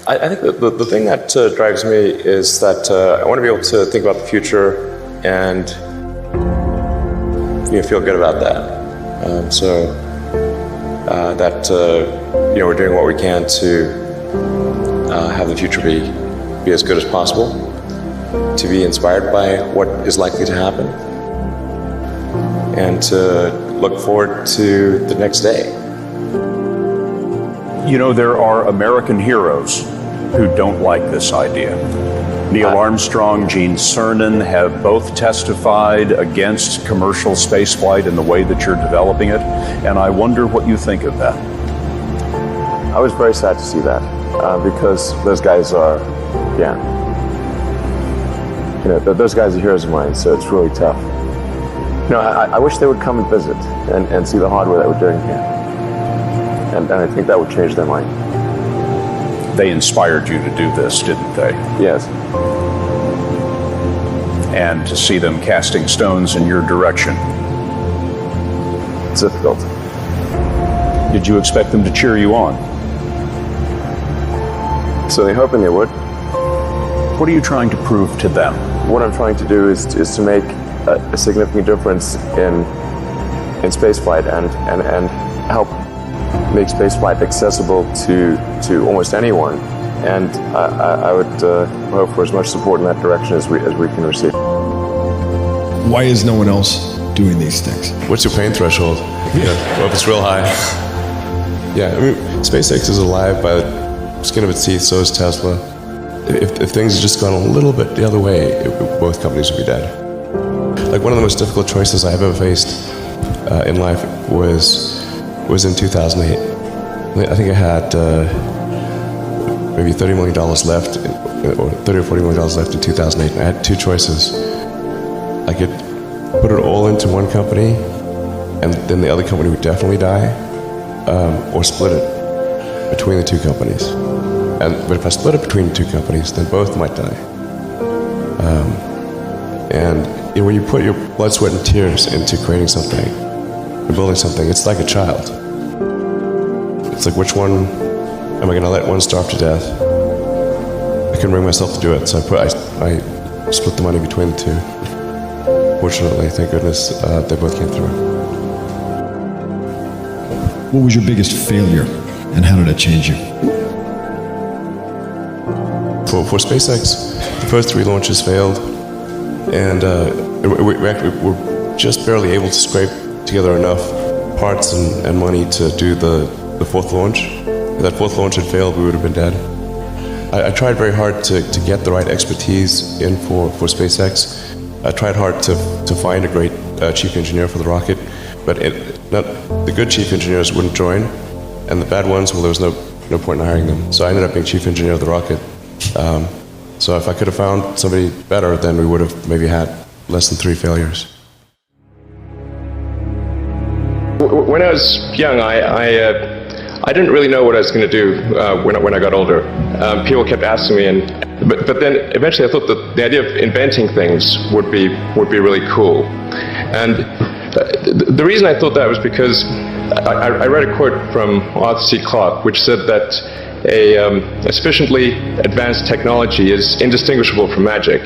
I think the thing that drives me is that I want to be able to think about the future and feel good about that. We're doing what we can to have the future be as good as possible, to be inspired by what is likely to happen, and to look forward to the next day. There are American heroes who don't like this idea. Neil Armstrong, Gene Cernan have both testified against commercial spaceflight in the way that you're developing it, and I wonder what you think of that. I was very sad to see that, because those guys are, those guys are heroes of mine, so it's really tough. I wish they would come and visit and see the hardware that we're doing here. And I think that would change their mind. They inspired you to do this, didn't they? Yes. And to see them casting stones in your direction. It's difficult. Did you expect them to cheer you on? So they're hoping they would. What are you trying to prove to them? What I'm trying to do is to make a significant difference in spaceflight and help make spaceflight accessible to almost anyone. And I would hope for as much support in that direction as we can receive. Why is no one else doing these things? What's your pain threshold? Well, if it's real high. SpaceX is alive by the skin of its teeth, so is Tesla. If things had just gone a little bit the other way, both companies would be dead. Like, one of the most difficult choices I've ever faced in life was in 2008. I think I had maybe $30 million left, or $30 or $40 million left in 2008. And I had two choices. I could put it all into one company, and then the other company would definitely die, or split it between the two companies. But if I split it between the two companies, then both might die. When you put your blood, sweat, and tears into creating something, and building something, it's like a child. It's like, which one am I going to let one starve to death? I couldn't bring myself to do it, so I split the money between the two. Fortunately, thank goodness, they both came through. What was your biggest failure, and how did it change you? For SpaceX, the first 3 launches failed, and we're just barely able to scrape together enough parts and money to do the 4th launch. If that 4th launch had failed, we would have been dead. I tried very hard to get the right expertise in for SpaceX. I tried hard to find a great chief engineer for the rocket, but the good chief engineers wouldn't join, and the bad ones, well, there was no point in hiring them. So I ended up being chief engineer of the rocket. So if I could have found somebody better, then we would have maybe had less than 3 failures. When I was young, I didn't really know what I was going to do when I got older. People kept asking me, but then eventually I thought that the idea of inventing things would be really cool. And the reason I thought that was because I read a quote from Arthur C. Clarke, which said that a sufficiently advanced technology is indistinguishable from magic,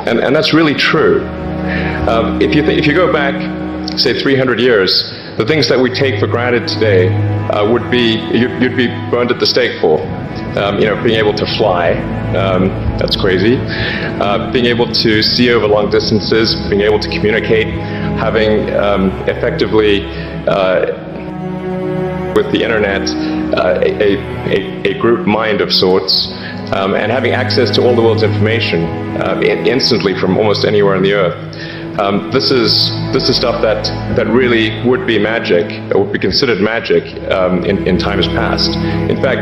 and that's really true. If you go back, say 300 years, the things that we take for granted today you'd be burned at the stake for. Being able to fly, that's crazy. Being able to see over long distances, being able to communicate, having effectively with the internet a group mind of sorts, and having access to all the world's information instantly from almost anywhere on the earth. This is stuff that really would be magic, or would be considered magic in times past. In fact,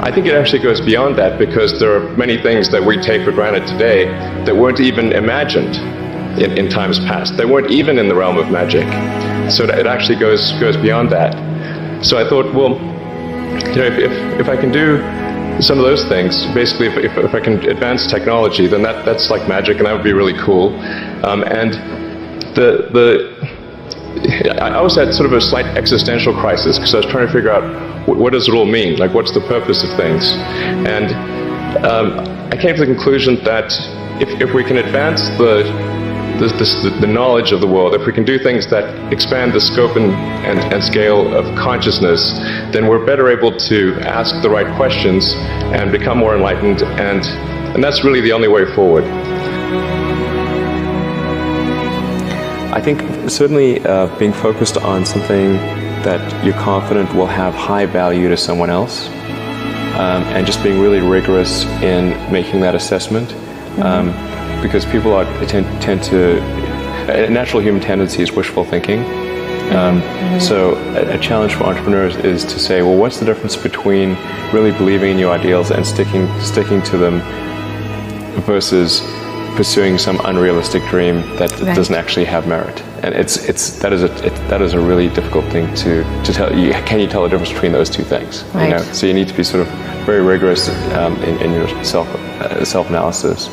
I think it actually goes beyond that, because there are many things that we take for granted today that weren't even imagined in times past. They weren't even in the realm of magic. So it actually goes beyond that. So I thought, well, if I can do some of those things, basically if I can advance technology, then that's like magic, and that would be really cool. And I was at sort of a slight existential crisis because I was trying to figure out what does it all mean? Like, what's the purpose of things? And I came to the conclusion that if we can advance the knowledge of the world, if we can do things that expand the scope and scale of consciousness, then we're better able to ask the right questions and become more enlightened, and that's really the only way forward. I think certainly being focused on something that you're confident will have high value to someone else, and just being really rigorous in making that assessment, because people tend to, a natural human tendency is wishful thinking. So a challenge for entrepreneurs is to say, well, what's the difference between really believing in your ideals and sticking to them versus pursuing some unrealistic dream that doesn't actually have merit? And that is a really difficult thing to tell. Can you tell the difference between those two things? Right. You know? So you need to be sort of very rigorous in your self-analysis.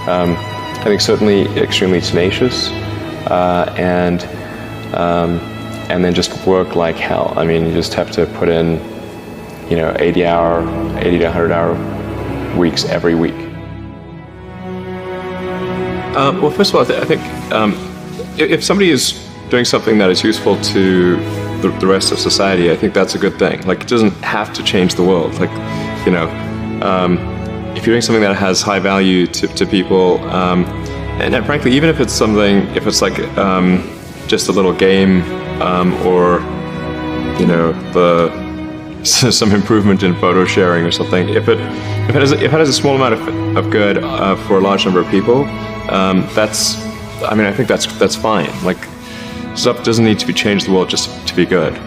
I think certainly extremely tenacious, and then just work like hell. I mean, you just have to put in, 80 to 100 hour weeks every week. Well, first of all, I think if somebody is doing something that is useful to the rest of society, I think that's a good thing. Like, it doesn't have to change the world. Like, if you're doing something that has high value to people, and frankly, even if it's like just a little game, or some improvement in photo sharing or something, if it has a small amount of good for a large number of people, I think that's fine. Like, stuff doesn't need to be changed the world just to be good.